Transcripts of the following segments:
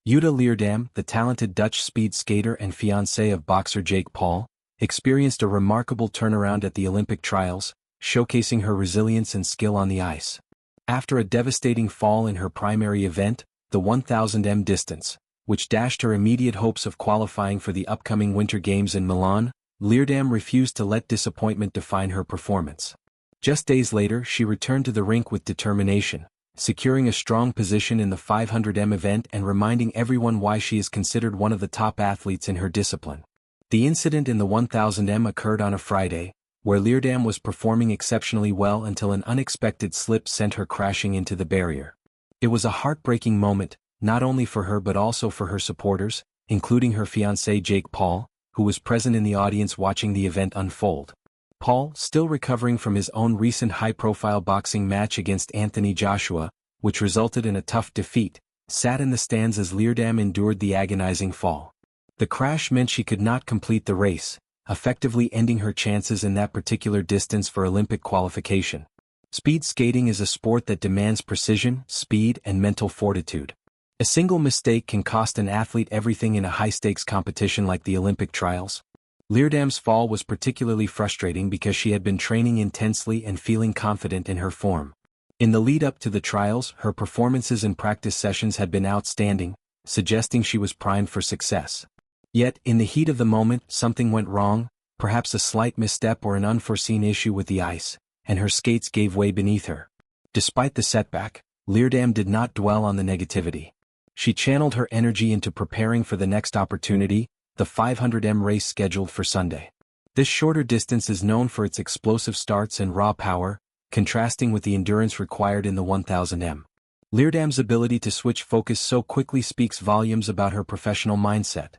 Jutta Leerdam, the talented Dutch speed skater and fiancée of boxer Jake Paul, experienced a remarkable turnaround at the Olympic trials, showcasing her resilience and skill on the ice. After a devastating fall in her primary event, the 1000 distance, which dashed her immediate hopes of qualifying for the upcoming Winter Games in Milan, Leerdam refused to let disappointment define her performance. Just days later, she returned to the rink with determination, securing a strong position in the 500 event and reminding everyone why she is considered one of the top athletes in her discipline. The incident in the 1000 occurred on a Friday, where Leerdam was performing exceptionally well until an unexpected slip sent her crashing into the barrier. It was a heartbreaking moment, not only for her but also for her supporters, including her fiancé Jake Paul, who was present in the audience watching the event unfold. Paul, still recovering from his own recent high-profile boxing match against Anthony Joshua, which resulted in a tough defeat, sat in the stands as Leerdam endured the agonizing fall. The crash meant she could not complete the race, effectively ending her chances in that particular distance for Olympic qualification. Speed skating is a sport that demands precision, speed, and mental fortitude. A single mistake can cost an athlete everything in a high-stakes competition like the Olympic trials. Leerdam's fall was particularly frustrating because she had been training intensely and feeling confident in her form. In the lead-up to the trials, her performances in practice sessions had been outstanding, suggesting she was primed for success. Yet, in the heat of the moment, something went wrong, perhaps a slight misstep or an unforeseen issue with the ice, and her skates gave way beneath her. Despite the setback, Leerdam did not dwell on the negativity. She channeled her energy into preparing for the next opportunity, the 500 race scheduled for Sunday. This shorter distance is known for its explosive starts and raw power, contrasting with the endurance required in the 1000 Leerdam's ability to switch focus so quickly speaks volumes about her professional mindset.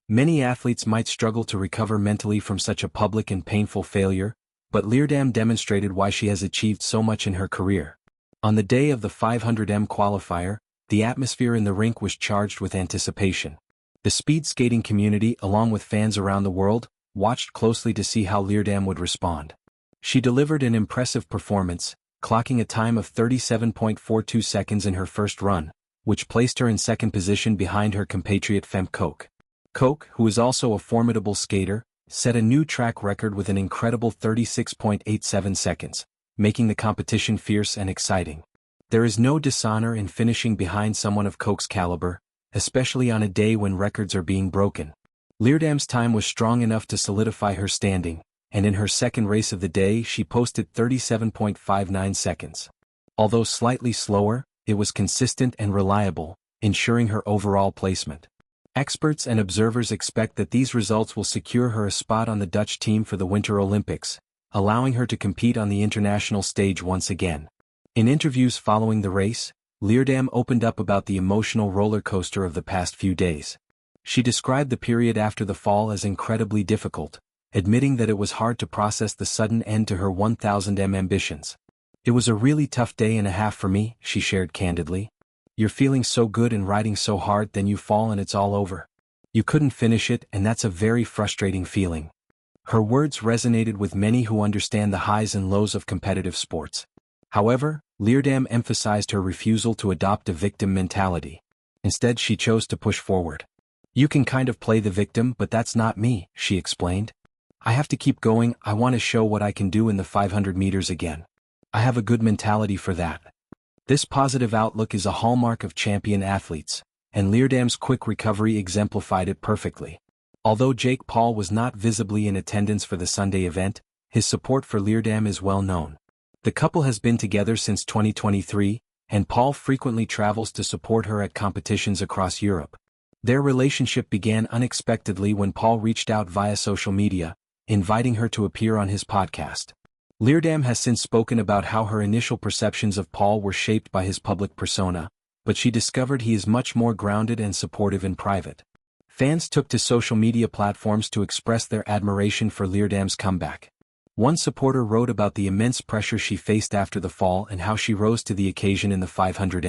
Many athletes might struggle to recover mentally from such a public and painful failure, but Leerdam demonstrated why she has achieved so much in her career. On the day of the 500 qualifier, the atmosphere in the rink was charged with anticipation. The speed skating community, along with fans around the world, watched closely to see how Leerdam would respond. She delivered an impressive performance, clocking a time of 37.42 seconds in her first run, which placed her in second position behind her compatriot Femke Koch. Koch, who is also a formidable skater, set a new track record with an incredible 36.87 seconds, making the competition fierce and exciting. There is no dishonor in finishing behind someone of Koch's caliber, especially on a day when records are being broken. Leerdam's time was strong enough to solidify her standing, and in her second race of the day she posted 37.59 seconds. Although slightly slower, it was consistent and reliable, ensuring her overall placement. Experts and observers expect that these results will secure her a spot on the Dutch team for the Winter Olympics, allowing her to compete on the international stage once again. In interviews following the race, Leerdam opened up about the emotional roller coaster of the past few days. She described the period after the fall as incredibly difficult, admitting that it was hard to process the sudden end to her 1000 ambitions. "It was a really tough day and a half for me," she shared candidly. "You're feeling so good and riding so hard, then you fall and it's all over. You couldn't finish it, and that's a very frustrating feeling." Her words resonated with many who understand the highs and lows of competitive sports. However, Leerdam emphasized her refusal to adopt a victim mentality. Instead, she chose to push forward. "You can kind of play the victim, but that's not me," she explained. "I have to keep going. I want to show what I can do in the 500 meters again. I have a good mentality for that." This positive outlook is a hallmark of champion athletes, and Leerdam's quick recovery exemplified it perfectly. Although Jake Paul was not visibly in attendance for the Sunday event, his support for Leerdam is well known. The couple has been together since 2023, and Paul frequently travels to support her at competitions across Europe. Their relationship began unexpectedly when Paul reached out via social media, inviting her to appear on his podcast. Leerdam has since spoken about how her initial perceptions of Paul were shaped by his public persona, but she discovered he is much more grounded and supportive in private. Fans took to social media platforms to express their admiration for Leerdam's comeback. One supporter wrote about the immense pressure she faced after the fall and how she rose to the occasion in the 500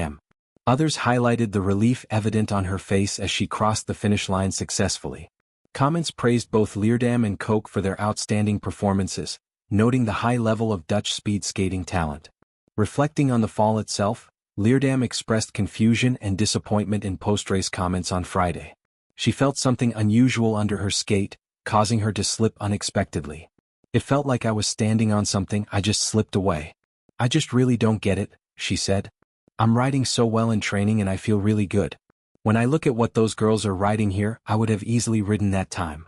Others highlighted the relief evident on her face as she crossed the finish line successfully. Comments praised both Leerdam and Koch for their outstanding performances, noting the high level of Dutch speed skating talent. Reflecting on the fall itself, Leerdam expressed confusion and disappointment in post-race comments on Friday. She felt something unusual under her skate, causing her to slip unexpectedly. It felt like I was standing on something, I just slipped away. I just really don't get it, she said. I'm riding so well in training and I feel really good. When I look at what those girls are riding here, I would have easily ridden that time.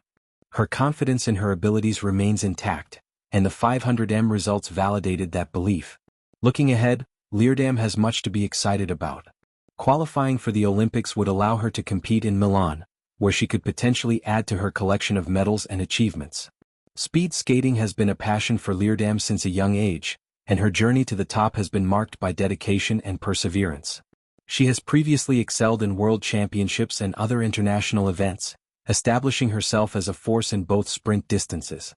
Her confidence in her abilities remains intact, and the 500m results validated that belief. Looking ahead, Leerdam has much to be excited about. Qualifying for the Olympics would allow her to compete in Milan, where she could potentially add to her collection of medals and achievements. Speed skating has been a passion for Leerdam since a young age, and her journey to the top has been marked by dedication and perseverance. She has previously excelled in world championships and other international events, establishing herself as a force in both sprint distances.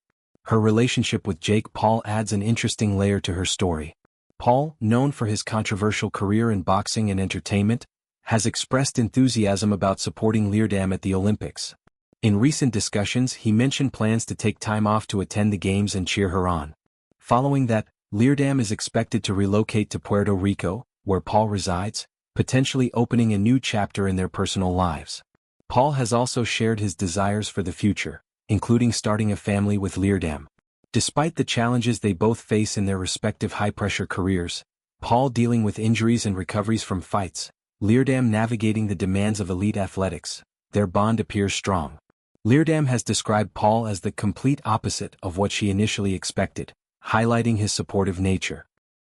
Her relationship with Jake Paul adds an interesting layer to her story. Paul, known for his controversial career in boxing and entertainment, has expressed enthusiasm about supporting Leerdam at the Olympics. In recent discussions, he mentioned plans to take time off to attend the games and cheer her on. Following that, Leerdam is expected to relocate to Puerto Rico, where Paul resides, potentially opening a new chapter in their personal lives. Paul has also shared his desires for the future, including starting a family with Leerdam. Despite the challenges they both face in their respective high-pressure careers, Paul dealing with injuries and recoveries from fights, Leerdam navigating the demands of elite athletics, their bond appears strong. Leerdam has described Paul as the complete opposite of what she initially expected, highlighting his supportive nature.